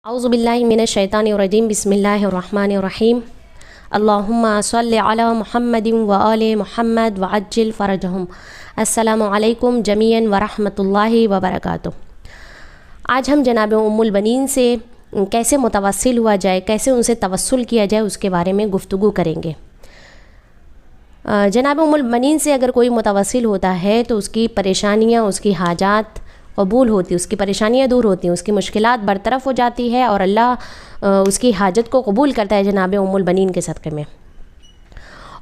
अऊज़ु बिल्लाहि मिनश्शैतानिर्रजीम बिस्मिल्लाहिर्रहमानिर्रहीम अल्लाहुम्मा सल्लि अला मुहम्मदिन व आले मुहम्मद व अज्जिल फ़रजहुम। अस्सलामु अलैकुम जमीअन व रहमतुल्लाहि व बरकातुहू। आज हम जनाब उम्मुल बनीन से कैसे मुतवस्सिल हुआ जाए, कैसे उनसे तवस्सुल किया जाए, उसके बारे में गुफ्तगू करेंगे। जनाब उम्मुल बनीन से अगर कोई मुतवस्सिल होता है तो उसकी परेशानियाँ, उसकी हाजात कबूल होती, उसकी परेशानियाँ दूर होती हैं, उसकी मुश्किलात बरतरफ हो जाती है और अल्लाह उसकी हाजत को कबूल करता है जनाब उम्मुल बनीन के सदक़े में।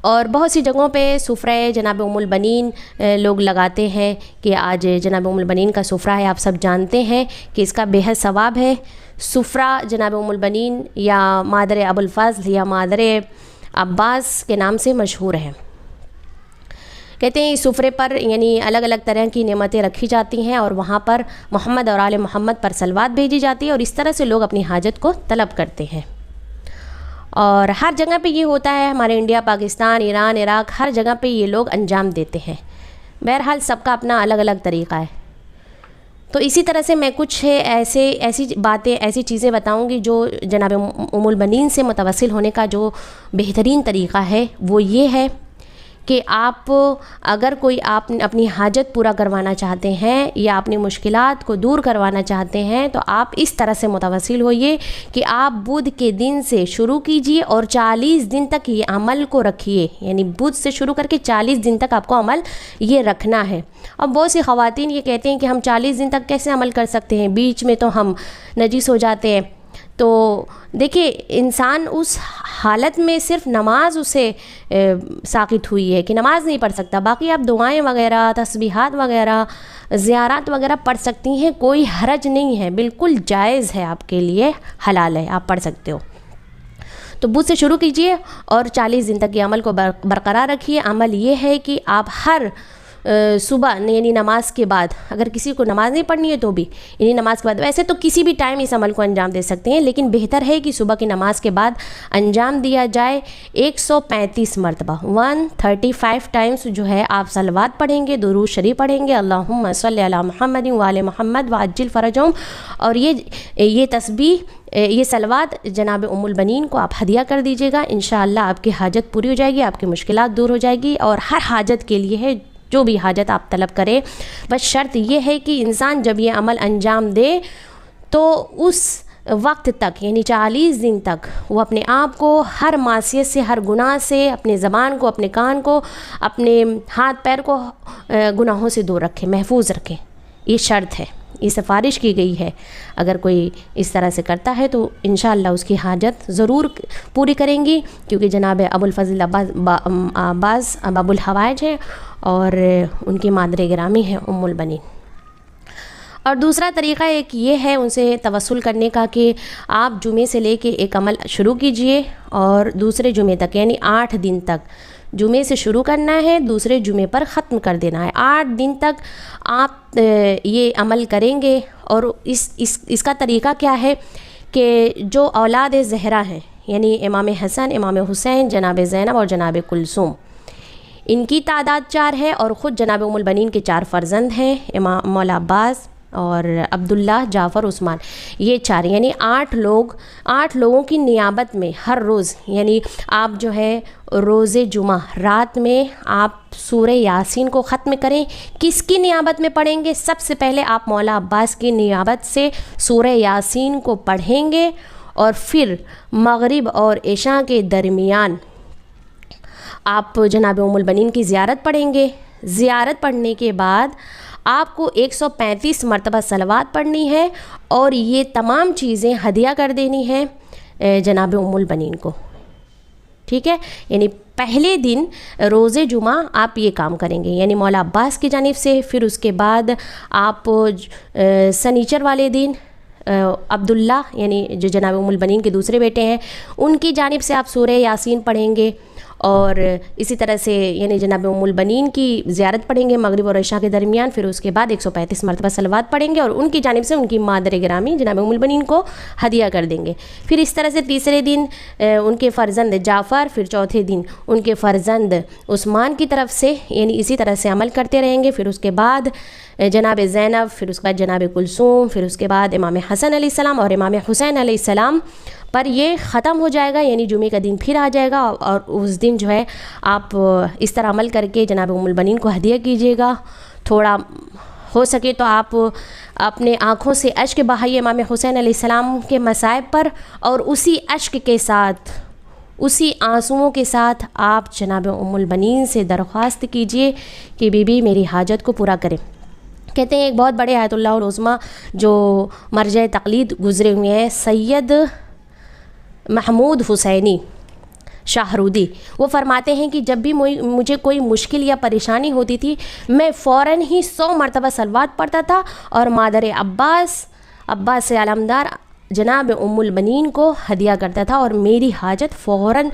और बहुत सी जगहों पे सुफ़रा जनाब उम्मुल बनीन लोग लगाते हैं कि आज जनाब उम्मुल बनीन का सुफ़रा है। आप सब जानते हैं कि इसका बेहद सवाब है। सुफ़रा जनाब उम्मुल बनीन या मादर अबुल फ़ज़ल या मादर अब्बास के नाम से मशहूर है। कहते हैं इस सुफ़रे पर यानी अलग अलग तरह की नेमतें रखी जाती हैं और वहाँ पर मोहम्मद और आले मोहम्मद पर सलवात भेजी जाती है और इस तरह से लोग अपनी हाजत को तलब करते हैं। और हर जगह पे ये होता है, हमारे इंडिया, पाकिस्तान, ईरान, इराक़, हर जगह पे ये लोग अंजाम देते हैं। बहरहाल सबका अपना अलग अलग तरीक़ा है। तो इसी तरह से मैं कुछ ऐसी बातें, ऐसी चीज़ें बताऊंगी जो जनाब उम्मुल बनीन से मुतवस्सिल होने का जो बेहतरीन तरीक़ा है वो ये है कि आप अगर कोई आप अपनी हाजत पूरा करवाना चाहते हैं या अपनी मुश्किलात को दूर करवाना चाहते हैं तो आप इस तरह से मुतवस्सिल होइए कि आप बुध के दिन से शुरू कीजिए और 40 दिन तक ये अमल को रखिए। यानी बुध से शुरू करके 40 दिन तक आपको अमल ये रखना है। अब बहुत सी ख़वातीन ये कहते हैं कि हम 40 दिन तक कैसे अमल कर सकते हैं, बीच में तो हम नजीस हो जाते हैं। तो देखिए, इंसान उस हालत में सिर्फ नमाज उसे साक़ित हुई है कि नमाज नहीं पढ़ सकता, बाकी आप दुआएं वगैरह, तस्बीहात वगैरह, ज़ियारत वगैरह पढ़ सकती हैं, कोई हरज नहीं है, बिल्कुल जायज़ है, आपके लिए हलाल है, आप पढ़ सकते हो। तो बुध से शुरू कीजिए और 40 दिन तक ये अमल को बरकरार रखिए। अमल ये है कि आप हर सुबह यानी नमाज के बाद, अगर किसी को नमाज नहीं पढ़नी है तो भी यानी नमाज के बाद, वैसे तो किसी भी टाइम इस अमल को अंजाम दे सकते हैं, लेकिन बेहतर है कि सुबह की नमाज के बाद अंजाम दिया जाए। 135 मरतबा 135 टाइम्स जो है आप सलवात पढ़ेंगे, दुरूद शरीफ पढ़ेंगे, अल्लाहुम्मा सल्लि अला मुहम्मदिन व आले मुहम्मद व अज्जिल फ़रजहुम। और ये तस्बीह, ये सलवात जनाब उम्मुल बनीन को आप हदिया कर दीजिएगा। इंशाअल्लाह आपकी हाजत पूरी हो जाएगी, आपकी मुश्किलात दूर हो जाएगी। और हर हाजत के लिए है, जो भी हाजत आप तलब करें, बस शर्त ये है कि इंसान जब ये अमल अंजाम दे तो उस वक्त तक यानी 40 दिन तक वो अपने आप को हर मासियत से, हर गुनाह से, अपने ज़बान को, अपने कान को, अपने हाथ पैर को गुनाहों से दूर रखे, महफूज रखे। ये शर्त है, ये सिफारिश की गई है। अगर कोई इस तरह से करता है तो इंशाअल्लाह उसकी हाजत ज़रूर पूरी करेंगी, क्योंकि जनाब अबुल फ़ज़ल अब्बास अबुल हवाइज हैं और उनकी मादर गिरामी है उम्मुल बनीन। और दूसरा तरीक़ा एक ये है उनसे तवस्सुल करने का कि आप जुमे से लेके एक अमल शुरू कीजिए और दूसरे जुमे तक यानी 8 दिन तक, जुमे से शुरू करना है, दूसरे जुमे पर ख़त्म कर देना है। 8 दिन तक आप ये अमल करेंगे। और इसका तरीक़ा क्या है कि जो औलाद ज़हरा हैं यानी इमाम हसन, इमाम हुसैन, जनाब ज़ैनब और जनाब कुलसूम, इनकी तादाद 4 है और ख़ुद जनाब उम्मुल बनीन के 4 फ़र्जंद हैं, इमाम मौला अब्बास और अब्दुल्ला, जाफ़र, उस्मान, ये 4 यानी 8 लोगों की नियाबत में हर रोज़ यानी आप जो है रोज़े जुमा रात में आप सूरह यासीन को ख़त्म करें। किसकी नियाबत में पढ़ेंगे? सबसे पहले आप मौला अब्बास की नियाबत से सूरह यासीन को पढ़ेंगे और फिर मग़रिब और इशा के दरमियान आप जनाब उम्मुल बनीन की ज़ियारत पढ़ेंगे। ज़ियारत पढ़ने के बाद आपको 135 मरतबा सलवात पढ़नी है और ये तमाम चीज़ें हदिया कर देनी है जनाब उम्मुल बनीन को। ठीक है, यानी पहले दिन रोज़े जुमा आप ये काम करेंगे यानी मौला अब्बास की जानिब से, फिर उसके बाद आप सनीचर वाले दिन अब्दुल्ला यानी जो जनाब उम्मुल बनीन के दूसरे बेटे हैं, उनकी जानिब से आप सूरह यासीन पढ़ेंगे اور اسی طرح سے یعنی جناب ام البنین کی زیارت پڑھیں گے مغرب اور عشاء کے درمیان، پھر اس کے بعد 135 مرتبہ صلوات پڑھیں گے اور ان کی جانب سے ان کی مادر گرامی جناب ام البنین کو ہدیہ کر دیں گے۔ پھر اس طرح سے تیسرے دن ان کے فرزند جعفر، پھر چوتھے دن ان کے فرزند عثمان کی طرف سے، یعنی اسی طرح سے عمل کرتے رہیں گے۔ پھر اس کے بعد جناب زینب، پھر اس کے بعد جناب کلثوم، پھر اس کے بعد امام حسن علیہ السلام اور امام حسین علیہ السلام پر یہ ختم ہو جائے گا، یعنی جمعے کا دن پھر آ جائے گا اور اس دن جو ہے آپ اس طرح عمل کر کے جناب ام البنین کو ہدیہ کیجیے گا۔ تھوڑا ہو سکے تو آپ اپنے آنکھوں سے اشک بہائیے امام حسین علیہ السلام کے مصائب پر، اور اسی اشک کے ساتھ، اسی آنسوؤں کے ساتھ آپ جناب ام البنین سے درخواست کیجیے کہ بی بی میری حاجت کو پورا کرے۔ کہتے ہیں ایک بہت بڑے آیت اللہ العظمیٰ جو مرجع تقلید گزرے ہوئے ہیں سید محمود حسینی شاہرودی، وہ فرماتے ہیں کہ جب بھی مجھے کوئی مشکل یا پریشانی ہوتی تھی میں فوراً ہی 100 مرتبہ صلوات پڑھتا تھا اور مادر عباس سے علمدار جناب ام البنین کو ہدیہ کرتا تھا اور میری حاجت فوراً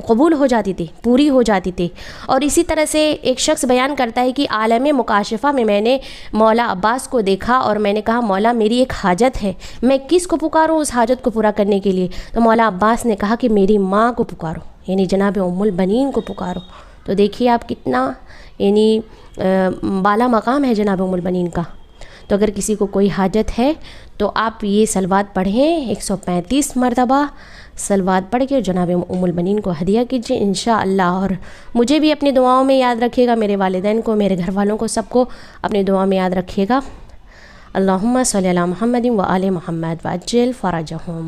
قبول ہو جاتی تھی، پوری ہو جاتی تھی۔ اور اسی طرح سے ایک شخص بیان کرتا ہے کہ عالم مکاشفہ میں میں نے مولا عباس کو دیکھا اور میں نے کہا مولا میری ایک حاجت ہے، میں کس کو پکاروں اس حاجت کو پورا کرنے کے لیے؟ تو مولا عباس نے کہا کہ میری ماں کو پکارو، یعنی جناب ام البنین کو پکارو۔ تو دیکھیے آپ کتنا یعنی بالا مقام ہے جناب ام البنین کا۔ تو اگر کسی کو کوئی حاجت ہے تو آپ یہ صلوات پڑھیں 135 مرتبہ صلوات پڑھ کے جناب ام البنین کو ہدیہ کیجیے انشاءاللہ۔ اور مجھے بھی اپنی دعاؤں میں یاد رکھیے گا، میرے والدین کو، میرے گھر والوں کو، سب کو اپنی دعاؤں میں یاد رکھیے گا۔ اللہم صلی علی محمد و آل محمد وعجل فرجہم۔